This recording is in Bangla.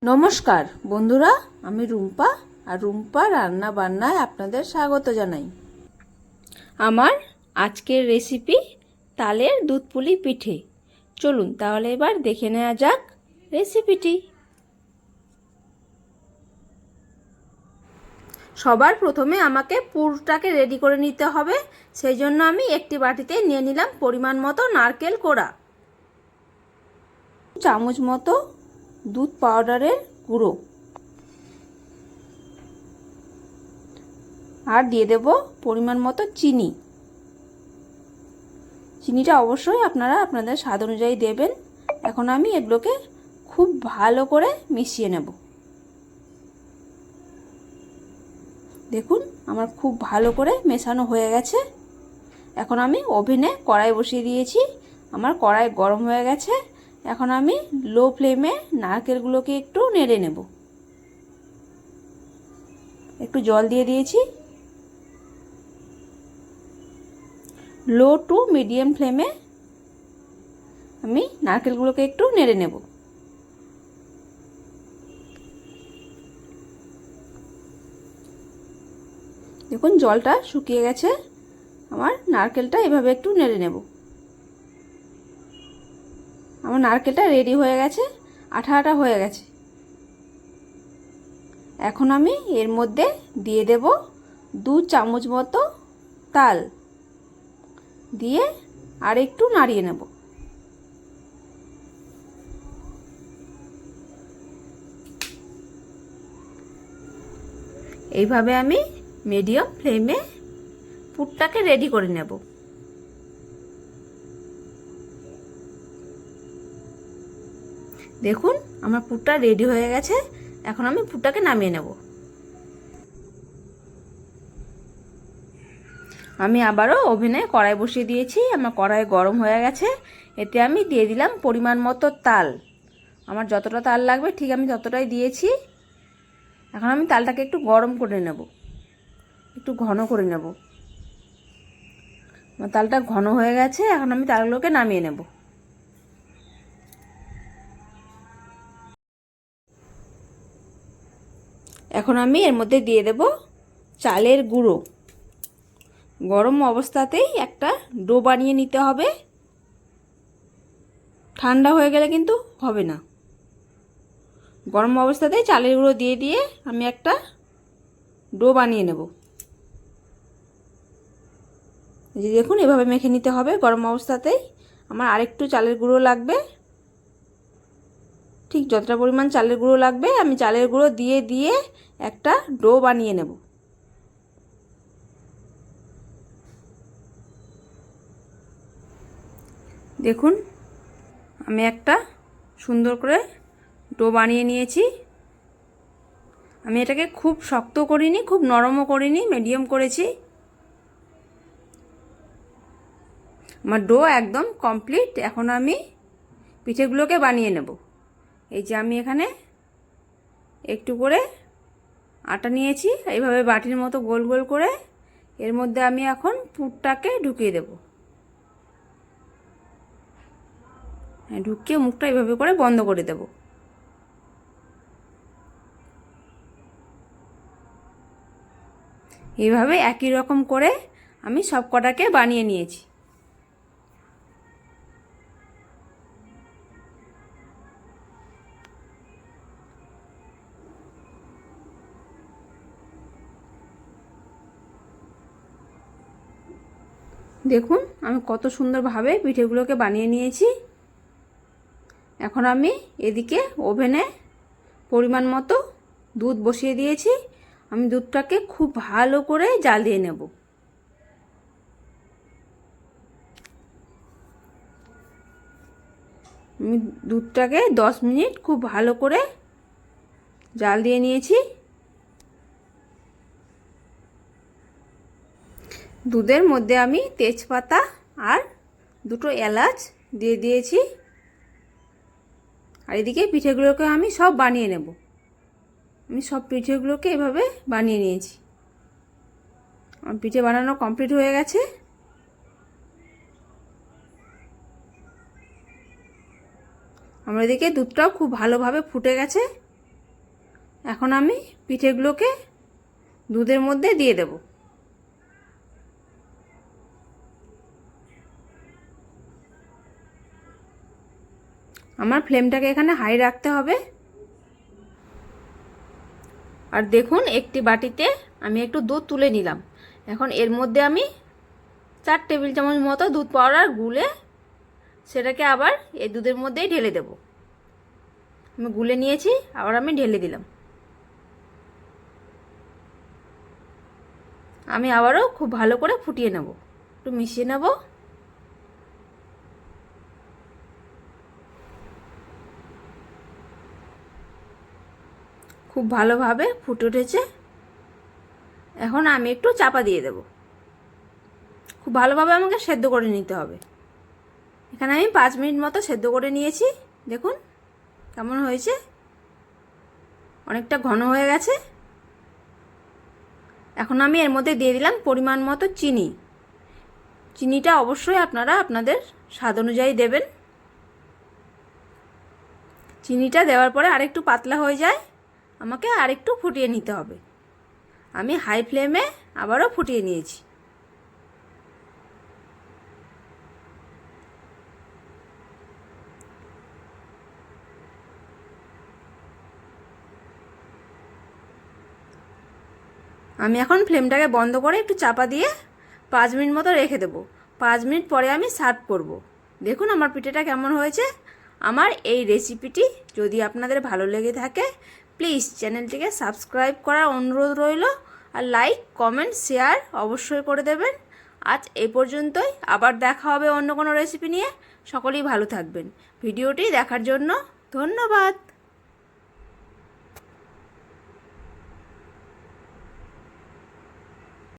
নমস্কার বন্ধুরা, আমি রুম্পা আর রুম্পা রান্না বান্নায় আপনাদের স্বাগত জানাই। আমার আজকের রেসিপি তালের দুধ পুলি পিঠে। চলুন তাহলে এবার দেখে নেওয়া যাক রেসিপিটি। সবার প্রথমে আমাকে পুরটাকে রেডি করে নিতে হবে। সেই জন্য আমি একটি বাটিতে নিয়ে নিলাম পরিমাণ মতো নারকেল কোড়া, চামচ মতো দুধ পাউডারের গুঁড়ো, আর দিয়ে দেব পরিমাণ মতো চিনি। চিনিটা অবশ্যই আপনারা আপনাদের স্বাদ অনুযায়ী দেবেন। এখন আমি এগুলোকে খুব ভালো করে মিশিয়ে নেব। দেখুন আমার খুব ভালো করে মেশানো হয়ে গেছে। এখন আমি ওভেনে কড়াই বসিয়ে দিয়েছি। আমার কড়াই গরম হয়ে গেছে। এখন আমি লো ফ্লেমে নারকেলগুলোকে একটু নেড়ে নেব। একটু জল দিয়ে দিয়েছি। লো টু মিডিয়াম ফ্লেমে আমি নারকেলগুলোকে একটু নেড়ে নেব। দেখুন জলটা শুকিয়ে গেছে। আমার নারকেলটা এভাবে একটু নেড়ে নেব। আমার নারকেলটা রেডি হয়ে গেছে, আঠা আঠা হয়ে গেছে। এখন আমি এর মধ্যে দিয়ে দেব 2 চামচ মতো তাল, দিয়ে আর একটু নাড়িয়ে নেব। এইভাবে আমি মিডিয়াম ফ্লেমে পুরটাকে রেডি করে নেব। দেখুন আমার পুরটা রেডি হয়ে গেছে। এখন আমি পুরটাকে নামিয়ে নেব। আমি আবারও ওভেনে কড়াই বসিয়ে দিয়েছি। আমার কড়াই গরম হয়ে গেছে। এতে আমি দিয়ে দিলাম পরিমাণ মতো তাল। আমার যতটা তাল লাগবে ঠিক আমি ততটাই দিয়েছি। এখন আমি তালটাকে একটু গরম করে নেব, একটু ঘন করে নেব। আমার তালটা ঘন হয়ে গেছে। এখন আমি তালগুলোকে নামিয়ে নেব। এখন আমি এর মধ্যে দিয়ে দেব চালের গুঁড়ো। গরম অবস্থাতেই একটা ডো বানিয়ে নিতে হবে, ঠান্ডা হয়ে গেলে কিন্তু হবে না। গরম অবস্থাতেই চালের গুঁড়ো দিয়ে দিয়ে আমি একটা ডো বানিয়ে নেব। যে দেখুন এভাবে মেখে নিতে হবে গরম অবস্থাতেই। আমার আরেকটু চালের গুঁড়ো লাগবে, ঠিক যতটা পরিমাণ চালের গুঁড়ো লাগবে আমি চালের গুঁড়ো দিয়ে দিয়ে একটা ডো বানিয়ে নেব। দেখুন আমি একটা সুন্দর করে ডো বানিয়ে নিয়েছি। আমি এটাকে খুব শক্ত করিনি, খুব নরমও করিনি, মিডিয়াম করেছি। আমার ডো একদম কমপ্লিট। এখন আমি পিঠেগুলোকে বানিয়ে নেব। এই যে আমি এখানে একটু করে আটা নিয়েছি, এইভাবে বাটির মতো গোল গোল করে এর মধ্যে আমি এখন পুরটাকে ঢুকিয়ে দেব। ঢুকিয়ে মুখটা এইভাবে করে বন্ধ করে দেব। এইভাবে একই রকম করে আমি সব কটাকে বানিয়ে নিয়েছি। দেখুন আমি কত সুন্দরভাবে পিঠেগুলোকে বানিয়ে নিয়েছি। এখন আমি এদিকে ওভেনে পরিমাণ মতো দুধ বসিয়ে দিয়েছি। আমি দুধটাকে খুব ভালো করে জাল দিয়ে নেব। আমি দুধটাকে 10 মিনিট খুব ভালো করে জাল দিয়ে নিয়েছি। দুধের মধ্যে আমি তেজপাতা আর 2টো এলাচ দিয়ে দিয়েছি। আর এদিকে পিঠেগুলোকে আমি সব বানিয়ে নেব। আমি সব পিঠেগুলোকে এভাবে বানিয়ে নিয়েছি। আমার পিঠে বানানো কমপ্লিট হয়ে গেছে। আমার এদিকে দুধটাও খুব ভালোভাবে ফুটে গেছে। এখন আমি পিঠেগুলোকে দুধের মধ্যে দিয়ে দেব। আমার ফ্লেমটাকে এখানে হাই রাখতে হবে। আর দেখুন একটি বাটিতে আমি একটু দুধ তুলে নিলাম। এখন এর মধ্যে আমি 4 টেবিল চামচ মতো দুধ পাউডার গুলে সেটাকে আবার এই দুধের মধ্যেই ঢেলে দেব। আমি গুলে নিয়েছি, আবার আমি ঢেলে দিলাম। আমি আবারও খুব ভালো করে ফুটিয়ে নেব, একটু মিশিয়ে নেব। খুব ভালোভাবে ফুটে উঠেছে। এখন আমি একটু চাপা দিয়ে দেব। খুব ভালোভাবে আমাকে সেদ্ধ করে নিতে হবে। এখানে আমি 5 মিনিট মতো সেদ্ধ করে নিয়েছি। দেখুন কেমন হয়েছে, অনেকটা ঘন হয়ে গেছে। এখন আমি এর মধ্যে দিয়ে দিলাম পরিমাণ মতো চিনি। চিনিটা অবশ্যই আপনারা আপনাদের স্বাদ অনুযায়ী দেবেন। চিনিটা দেওয়ার পরে আরেকটু পাতলা হয়ে যায়, আমাকে আরেকটু ফুটিয়ে নিতে হবে। আমি হাই ফ্লেমে আবারও ফুটিয়ে নিয়েছি। আমি এখন ফ্লেমটাকে বন্ধ করে একটু চাপা দিয়ে 5 মিনিট মতো রেখে দেবো। 5 মিনিট পরে আমি সার্ভ করব। দেখুন আমার পিঠেটা কেমন হয়েছে। আমার এই রেসিপিটি যদি আপনাদের ভালো লেগে থাকে প্লিজ চ্যানেলটিকে সাবস্ক্রাইব করার অনুরোধ রইল। আর লাইক কমেন্ট শেয়ার অবশ্যই করে দেবেন। আজ এই পর্যন্তই, আবার দেখা হবে অন্য কোনো রেসিপি নিয়ে। সকলেই ভালো থাকবেন। ভিডিওটি দেখার জন্য ধন্যবাদ।